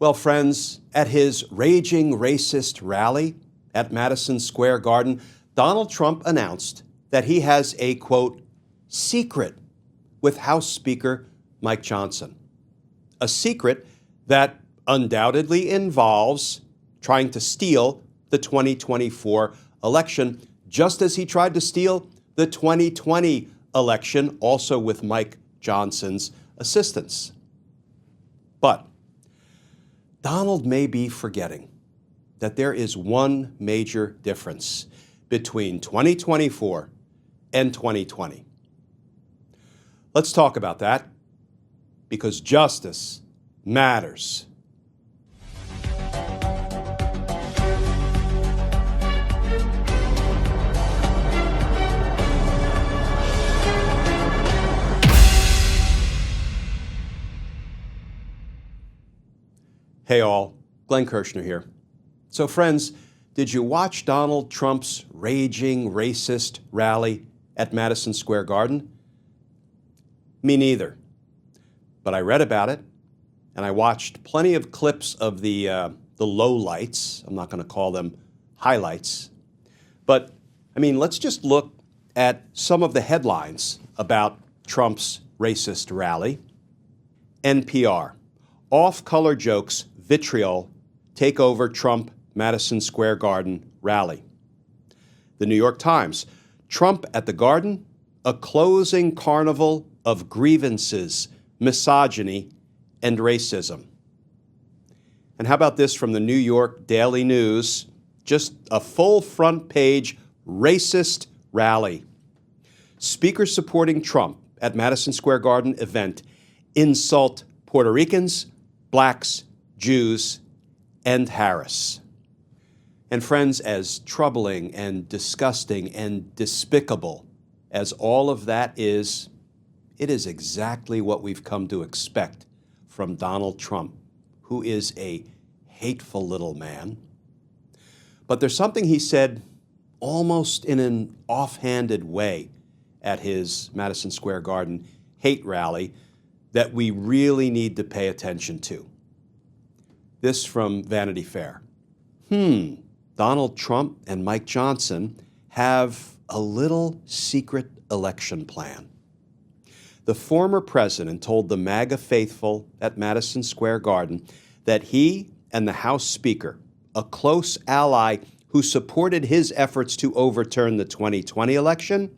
Well, friends, at his raging racist rally at Madison Square Garden, Donald Trump announced that he has a, quote, secret with House Speaker Mike Johnson. A secret that undoubtedly involves trying to steal the 2024 election, just as he tried to steal the 2020 election, also with Mike Johnson's assistance. But Donald may be forgetting that there is one major difference between 2024 and 2020. Let's talk about that, because justice matters. Hey all, Glenn Kirshner here. So friends, did you watch Donald Trump's raging racist rally at Madison Square Garden? Me neither. But I read about it, and I watched plenty of clips of the lowlights. I'm not going to call them highlights. But, let's just look at some of the headlines about Trump's racist rally. NPR, off-color jokes, vitriol, take over Trump Madison Square Garden rally. The New York Times, Trump at the Garden, a closing carnival of grievances, misogyny and racism. And how about this from the New York Daily News? Just a full front page racist rally. Speaker supporting Trump at Madison Square Garden event insult Puerto Ricans, blacks, Jews, and Harris. And friends, as troubling and disgusting and despicable as all of that is, it is exactly what we've come to expect from Donald Trump, who is a hateful little man. But there's something he said almost in an offhanded way at his Madison Square Garden hate rally that we really need to pay attention to. This from Vanity Fair. Donald Trump and Mike Johnson have a little secret election plan. The former president told the MAGA faithful at Madison Square Garden that he and the House Speaker, a close ally who supported his efforts to overturn the 2020 election,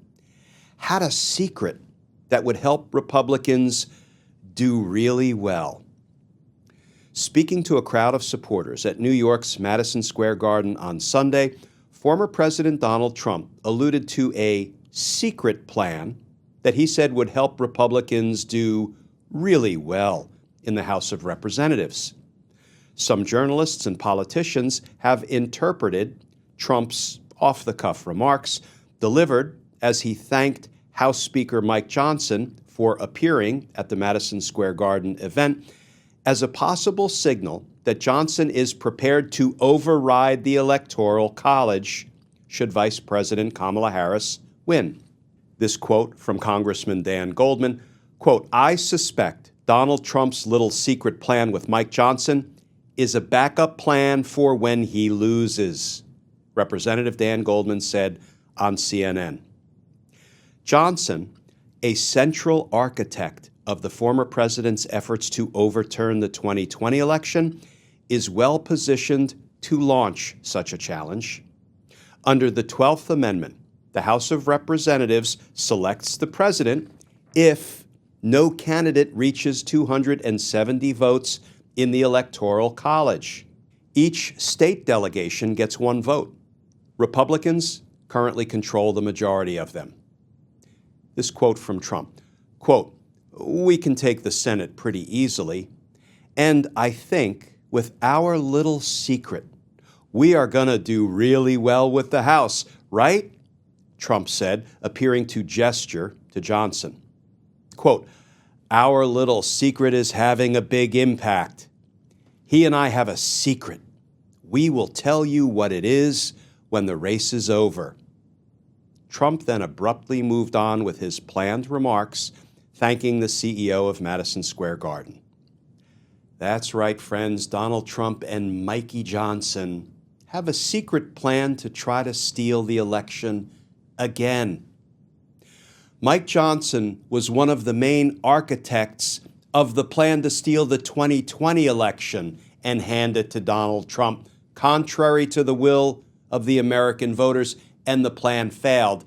had a secret that would help Republicans do really well. Speaking to a crowd of supporters at New York's Madison Square Garden on Sunday, former President Donald Trump alluded to a secret plan that he said would help Republicans do really well in the House of Representatives. Some journalists and politicians have interpreted Trump's off-the-cuff remarks, delivered as he thanked House Speaker Mike Johnson for appearing at the Madison Square Garden event, as a possible signal that Johnson is prepared to override the Electoral College should Vice President Kamala Harris win. This quote from Congressman Dan Goldman, quote, "I suspect Donald Trump's little secret plan with Mike Johnson is a backup plan for when he loses," Representative Dan Goldman said on CNN. Johnson, a central architect of the former president's efforts to overturn the 2020 election, is well positioned to launch such a challenge. Under the 12th Amendment, the House of Representatives selects the president if no candidate reaches 270 votes in the Electoral College. Each state delegation gets one vote. Republicans currently control the majority of them. This quote from Trump, quote, "We can take the Senate pretty easily, and I think with our little secret, we are going to do really well with the House, right?" Trump said, appearing to gesture to Johnson. Quote, "Our little secret is having a big impact. He and I have a secret. We will tell you what it is when the race is over." Trump then abruptly moved on with his planned remarks, thanking the CEO of Madison Square Garden. That's right, friends. Donald Trump and Mikey Johnson have a secret plan to try to steal the election again. Mike Johnson was one of the main architects of the plan to steal the 2020 election and hand it to Donald Trump, contrary to the will of the American voters, and the plan failed.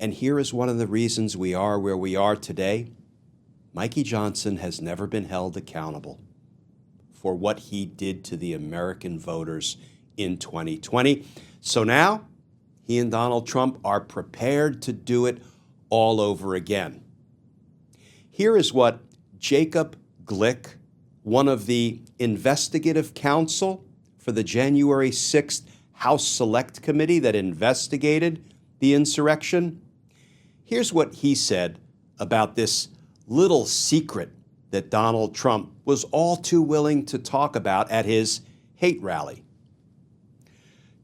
And here is one of the reasons we are where we are today. Mikey Johnson has never been held accountable for what he did to the American voters in 2020. So now he and Donald Trump are prepared to do it all over again. Here is what Jacob Glick, one of the investigative counsel for the January 6th House Select Committee that investigated the insurrection, here's what he said about this little secret that Donald Trump was all too willing to talk about at his hate rally.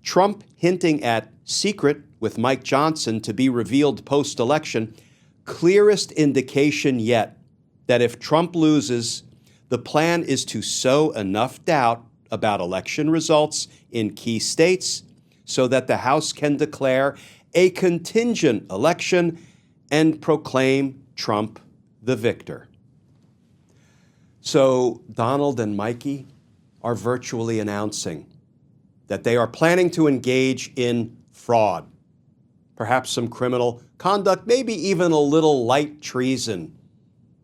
Trump hinting at secret with Mike Johnson to be revealed post-election, clearest indication yet that if Trump loses, the plan is to sow enough doubt about election results in key states so that the House can declare a contingent election and proclaim Trump the victor. So Donald and Mikey are virtually announcing that they are planning to engage in fraud, perhaps some criminal conduct, maybe even a little light treason,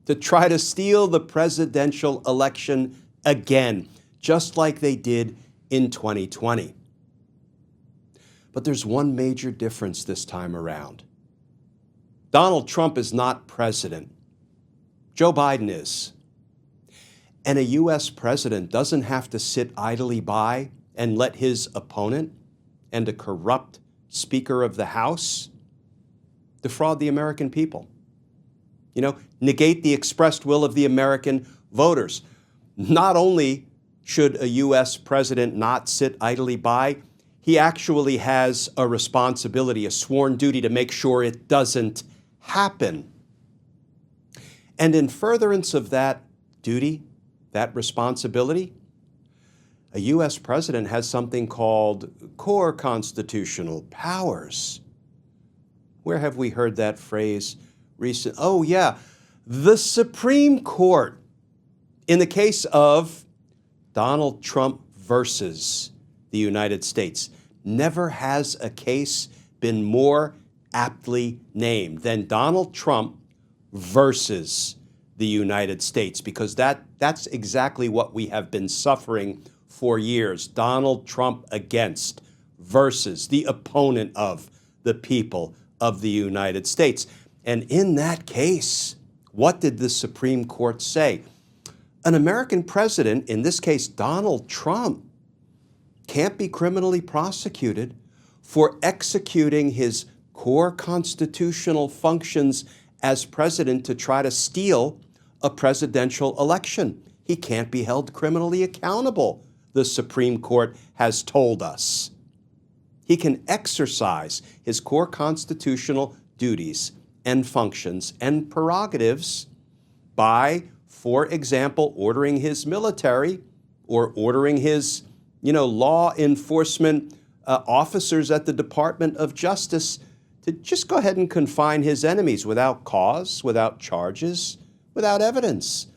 to try to steal the presidential election again, just like they did in 2020. But there's one major difference this time around. Donald Trump is not president. Joe Biden is. And a U.S. president doesn't have to sit idly by and let his opponent and a corrupt Speaker of the House defraud the American people. Negate the expressed will of the American voters. Not only should a U.S. president not sit idly by, he actually has a responsibility, a sworn duty to make sure it doesn't happen. And in furtherance of that duty, that responsibility, a U.S. president has something called core constitutional powers. Where have we heard that phrase recently? Oh, yeah, the Supreme Court, in the case of Donald Trump versus the United States, never has a case been more aptly named than Donald Trump versus the United States, because that's exactly what we have been suffering for years. Donald Trump against versus the opponent of the people of the United States. And in that case, what did the Supreme Court say? An American president, in this case Donald Trump, can't be criminally prosecuted for executing his core constitutional functions as president to try to steal a presidential election. He can't be held criminally accountable, the Supreme Court has told us. He can exercise his core constitutional duties and functions and prerogatives by, for example, ordering his military or ordering his, law enforcement officers at the Department of Justice to just go ahead and confine his enemies without cause, without charges, without evidence.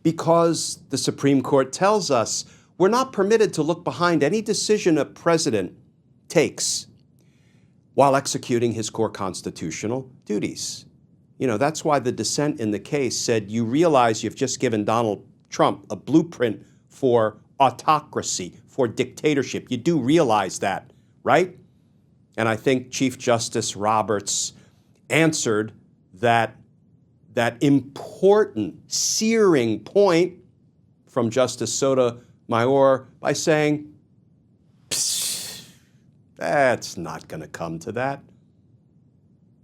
Because the Supreme Court tells us we're not permitted to look behind any decision a president takes while executing his core constitutional duties. That's why the dissent in the case said, you realize you've just given Donald Trump a blueprint for autocracy, for dictatorship. You do realize that, right? And I think Chief Justice Roberts answered that important, searing point from Justice Sotomayor by saying, that's not going to come to that.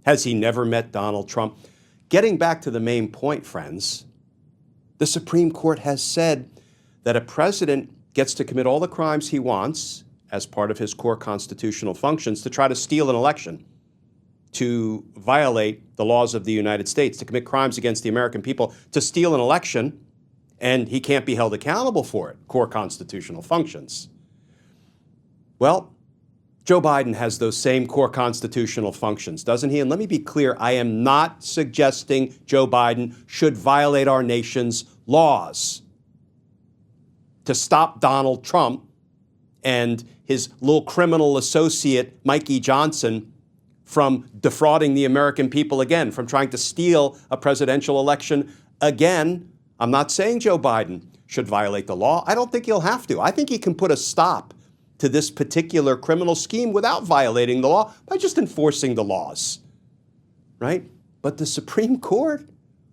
Has he never met Donald Trump? Getting back to the main point, friends, the Supreme Court has said that a president gets to commit all the crimes he wants as part of his core constitutional functions to try to steal an election, to violate the laws of the United States, to commit crimes against the American people, to steal an election, and he can't be held accountable for it, core constitutional functions. Well, Joe Biden has those same core constitutional functions, doesn't he? And let me be clear, I am not suggesting Joe Biden should violate our nation's laws to stop Donald Trump and his little criminal associate, Mikey Johnson, from defrauding the American people again, from trying to steal a presidential election again. I'm not saying Joe Biden should violate the law. I don't think he'll have to. I think he can put a stop to this particular criminal scheme without violating the law by just enforcing the laws, right? But the Supreme Court?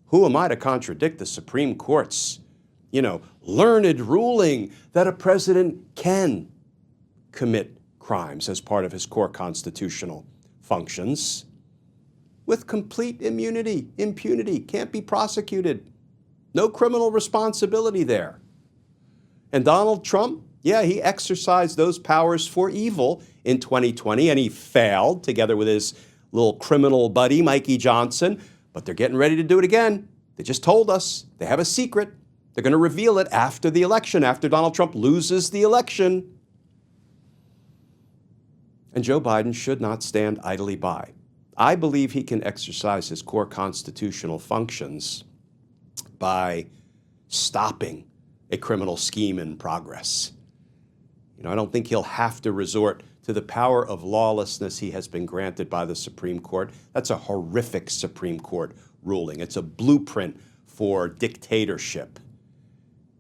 Who am I to contradict the Supreme Court's, learned ruling that a president can commit crimes as part of his core constitutional functions with complete impunity, can't be prosecuted, no criminal responsibility there. And Donald Trump, yeah, he exercised those powers for evil in 2020, and he failed together with his little criminal buddy, Mikey Johnson, but they're getting ready to do it again. They just told us they have a secret. They're going to reveal it after the election, after Donald Trump loses the election. And Joe Biden should not stand idly by. I believe he can exercise his core constitutional functions by stopping a criminal scheme in progress. I don't think he'll have to resort to the power of lawlessness he has been granted by the Supreme Court. That's a horrific Supreme Court ruling. It's a blueprint for dictatorship.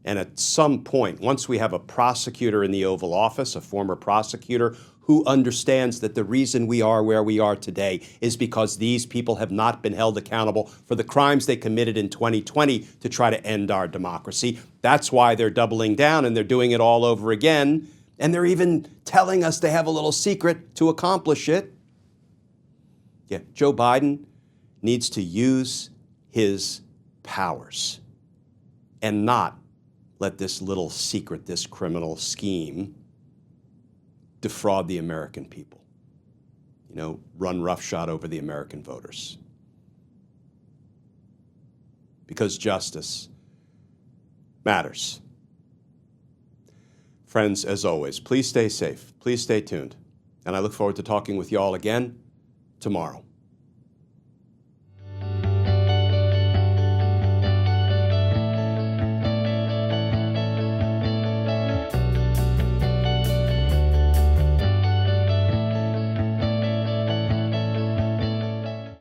And at some point, once we have a prosecutor in the Oval Office, a former prosecutor, who understands that the reason we are where we are today is because these people have not been held accountable for the crimes they committed in 2020 to try to end our democracy. That's why they're doubling down, and they're doing it all over again. And they're even telling us they have a little secret to accomplish it. Yeah, Joe Biden needs to use his powers and not let this little secret, this criminal scheme, defraud the American people, run roughshod over the American voters. Because justice matters. Friends, as always, please stay safe. Please stay tuned. And I look forward to talking with you all again tomorrow.